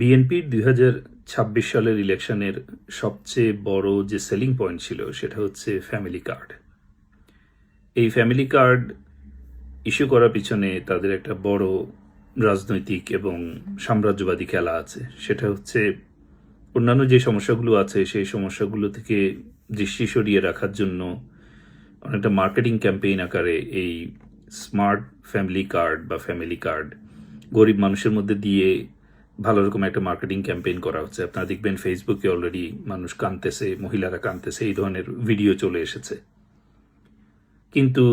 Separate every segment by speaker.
Speaker 1: বিএনপির 2026 সালের ইলেকশনের সবচেয়ে বড় যে সেলিং পয়েন্ট ছিল সেটা হচ্ছে ফ্যামিলি কার্ড। এই ফ্যামিলি কার্ড ইস্যু করার পিছনে তাদের একটা বড় রাজনৈতিক এবং সাম্রাজ্যবাদী খেলা আছে। সেটা হচ্ছে অন্যান্য যে সমস্যাগুলো আছে সেই সমস্যাগুলো থেকে দৃষ্টি সরিয়ে রাখার জন্য অনেকটা মার্কেটিং ক্যাম্পেইন আকারে এই স্মার্ট ফ্যামিলি কার্ড বা ফ্যামিলি কার্ড গরিব মানুষের মধ্যে দিয়ে ভালো রকম একটা মার্কেটিং ক্যাম্পেইন করা হচ্ছে। আপনারা দেখবেন ফেসবুকে অলরেডি মানুষ কাঁদতেছে, মহিলারা কাঁদতেছে, এই ধরনের ভিডিও চলে এসেছে। কিন্তু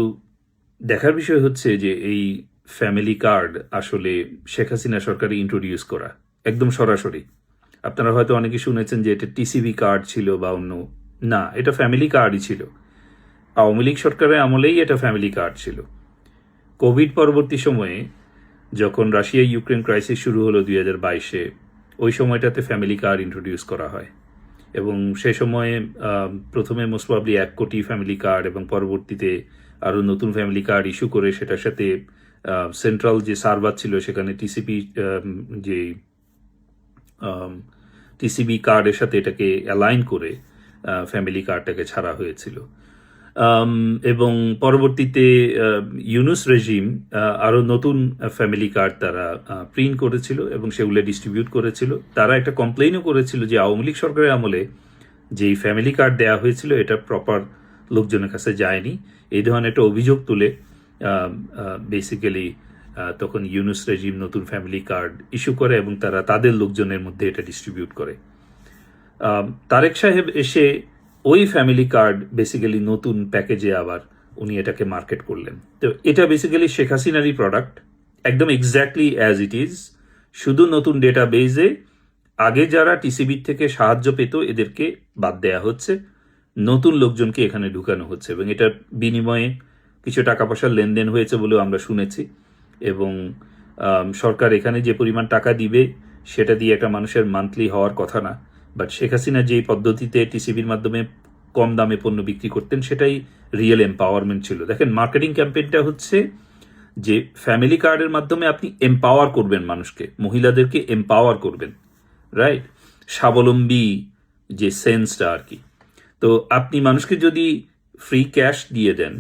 Speaker 1: দেখার বিষয় হচ্ছে যে এই ফ্যামিলি কার্ড আসলে শেখ হাসিনা সরকারে ইন্ট্রোডিউস করা একদম সরাসরি। আপনারা হয়তো অনেকে শুনেছেন যে এটা টিসিবি কার্ড ছিল বা অন্য, না, এটা ফ্যামিলি কার্ডই ছিল। আওয়ামী লীগ সরকারের আমলেই এটা ফ্যামিলি কার্ড ছিল। কোভিড পরবর্তী সময়ে যখন রাশিয়া ইউক্রেন ক্রাইসিস শুরু হলো 2022-এ, ওই সময়টাতে ফ্যামিলি কার্ড ইন্ট্রোডিউস করা হয় এবং সে সময়ে প্রথমে মোস্ট প্রবাবলি 1 কোটি ফ্যামিলি কার্ড এবং পরবর্তীতে আরও নতুন ফ্যামিলি কার্ড ইস্যু করে সেটার সাথে সেন্ট্রাল যে সার্ভার ছিল সেখানে টিসিবি কার্ডের সাথে এটাকে অ্যালাইন করে ফ্যামিলি কার্ডটাকে ছাড়া হয়েছিল। এবং পরবর্তীতে ইউনুস রেজিম আরও নতুন ফ্যামিলি কার্ড তারা প্রিন্ট করেছিল এবং সেগুলো ডিস্ট্রিবিউট করেছিল। তারা একটা কমপ্লেইনও করেছিল যে আওয়ামী লীগ সরকারের আমলে যেই ফ্যামিলি কার্ড দেওয়া হয়েছিল এটা প্রপার লোকজনের কাছে যায়নি, এই ধরনের একটা অভিযোগ তুলে বেসিক্যালি তখন ইউনুস রেজিম নতুন ফ্যামিলি কার্ড ইস্যু করে এবং তারা তাদের লোকজনের মধ্যে এটা ডিস্ট্রিবিউট করে। তারেক সাহেব এসে ওই ফ্যামিলি কার্ড বেসিক্যালি নতুন প্যাকেজে আবার উনি এটাকে মার্কেট করলেন। তো এটা বেসিক্যালি শেখ হাসিনারই প্রোডাক্ট, একদম এক্স্যাক্টলি অ্যাজ ইট ইজ। শুধু নতুন ডেটা বেজে আগে যারা টিসিবির থেকে সাহায্য পেত এদেরকে বাদ দেয়া হচ্ছে, নতুন লোকজনকে এখানে ঢুকানো হচ্ছে এবং এটার বিনিময়ে কিছু টাকা পয়সার লেনদেন হয়েছে বলেও আমরা শুনেছি। এবং সরকার এখানে যে পরিমাণ টাকা দিবে সেটা দিয়ে একটা মানুষের মান্থলি হওয়ার কথা না, বাট শেখ হাসিনা যেই পদ্ধতিতে টিসিবির মাধ্যমে কম দামে পণ্য বিক্রি করতেন সেটাই রিয়েল এম্পাওয়ারমেন্ট ছিল। দেখেন, মার্কেটিং ক্যাম্পেইনটা হচ্ছে যে ফ্যামিলি কার্ডের মাধ্যমে আপনি এম্পাওয়ার করবেন মানুষকে, মহিলাদেরকে এম্পাওয়ার করবেন, রাইট? স্বাবলম্বী যে সেন্সটা আর কি। তো আপনি মানুষকে যদি ফ্রি ক্যাশ দিয়ে দেন,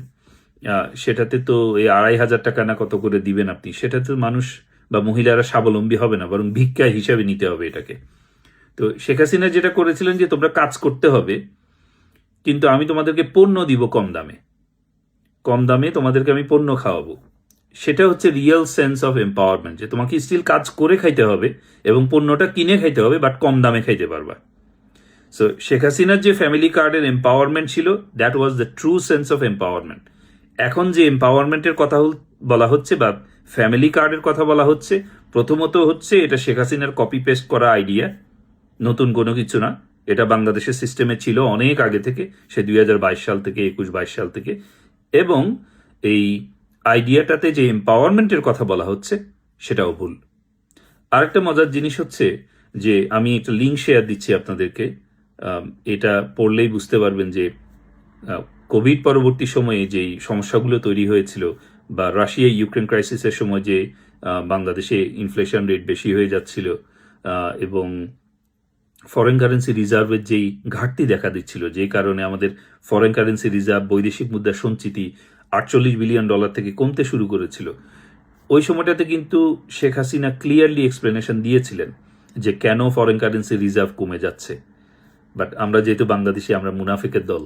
Speaker 1: সেটাতে তো এই 2,500 টাকা না কত করে দিবেন আপনি, সেটাতে মানুষ বা মহিলারা স্বাবলম্বী হবে না, বরং ভিক্ষা হিসাবে নিতে হবে এটাকে। তো শেখ হাসিনা যেটা করেছিলেন যে তোমরা কাজ করতে হবে কিন্তু আমি তোমাদেরকে পণ্য দিব কম দামে তোমাদেরকে আমি পণ্য খাওয়াবো, সেটা হচ্ছে রিয়েল সেন্স অফ এম্পাওয়ারমেন্ট, যে তোমাকে স্টিল কাজ করে খাইতে হবে এবং পণ্যটা কিনে খাইতে হবে, বাট কম দামে খাইতে পারবা। সো শেখ হাসিনার যে ফ্যামিলি কার্ডের এম্পাওয়ারমেন্ট ছিল, that was the true sense of empowerment. এখন যে এম্পাওয়ারমেন্টের কথা বলা হচ্ছে বা ফ্যামিলি কার্ডের কথা বলা হচ্ছে, প্রথমত হচ্ছে এটা শেখ হাসিনার কপি পেস্ট করা আইডিয়া, নতুন কোনো কিছু না। এটা বাংলাদেশের সিস্টেমে ছিল অনেক আগে থেকে, সে 2022 সাল থেকে 21-22 সাল থেকে। এবং এই আইডিয়াটাতে যে এম্পাওয়ারমেন্টের কথা বলা হচ্ছে সেটাও ভুল। আরেকটা মজার জিনিস হচ্ছে যে আমি একটা লিঙ্ক শেয়ার দিচ্ছি আপনাদেরকে, এটা পড়লেই বুঝতে পারবেন যে কোভিড পরবর্তী সময়ে যেই সমস্যাগুলো তৈরি হয়েছিল বা রাশিয়া ইউক্রেন ক্রাইসিসের সময় যে বাংলাদেশে ইনফ্লেশন রেট বেশি হয়ে যাচ্ছিল এবং ফরেন কারেন্সি রিজার্ভের যেই ঘাটতি দেখা দিচ্ছিল, যে কারণে আমাদের ফরেন কারেন্সি রিজার্ভ, বৈদেশিক মুদ্রার সঞ্চিতি $48 বিলিয়ন থেকে কমতে শুরু করেছিল। ওই সময়টাতে কিন্তু শেখ হাসিনা ক্লিয়ারলি এক্সপ্লেনেশন দিয়েছিলেন যে কেন ফরেন কারেন্সি রিজার্ভ কমে যাচ্ছে। বাট আমরা যেহেতু বাংলাদেশে, আমরা মুনাফিকের দল,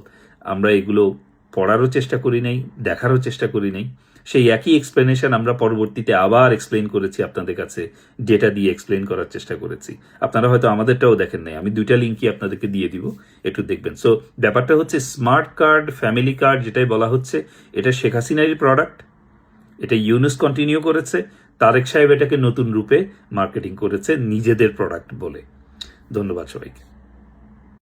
Speaker 1: আমরা এগুলো পড়ারও চেষ্টা করি নাই, দেখারও চেষ্টা করি নাই। সেই একই এক্সপ্লেনেশন আমরা পরবর্তীতে আবার এক্সপ্লেন করেছি আপনাদের কাছে, ডেটা দিয়ে এক্সপ্লেন করার চেষ্টা করেছি। আপনারা হয়তো আমাদেরটাও দেখেন নাই, আমি 2টা লিঙ্কই আপনাদেরকে দিয়ে দিব, একটু দেখবেন। সো ব্যাপারটা হচ্ছে স্মার্ট কার্ড, ফ্যামিলি কার্ড যেটাই বলা হচ্ছে, এটা শেখ হাসিনারই প্রোডাক্ট, এটা ইউনুস কন্টিনিউ করেছে, তারেক সাহেব এটাকে নতুন রূপে মার্কেটিং করেছে নিজেদের প্রোডাক্ট বলে। ধন্যবাদ সবাইকে।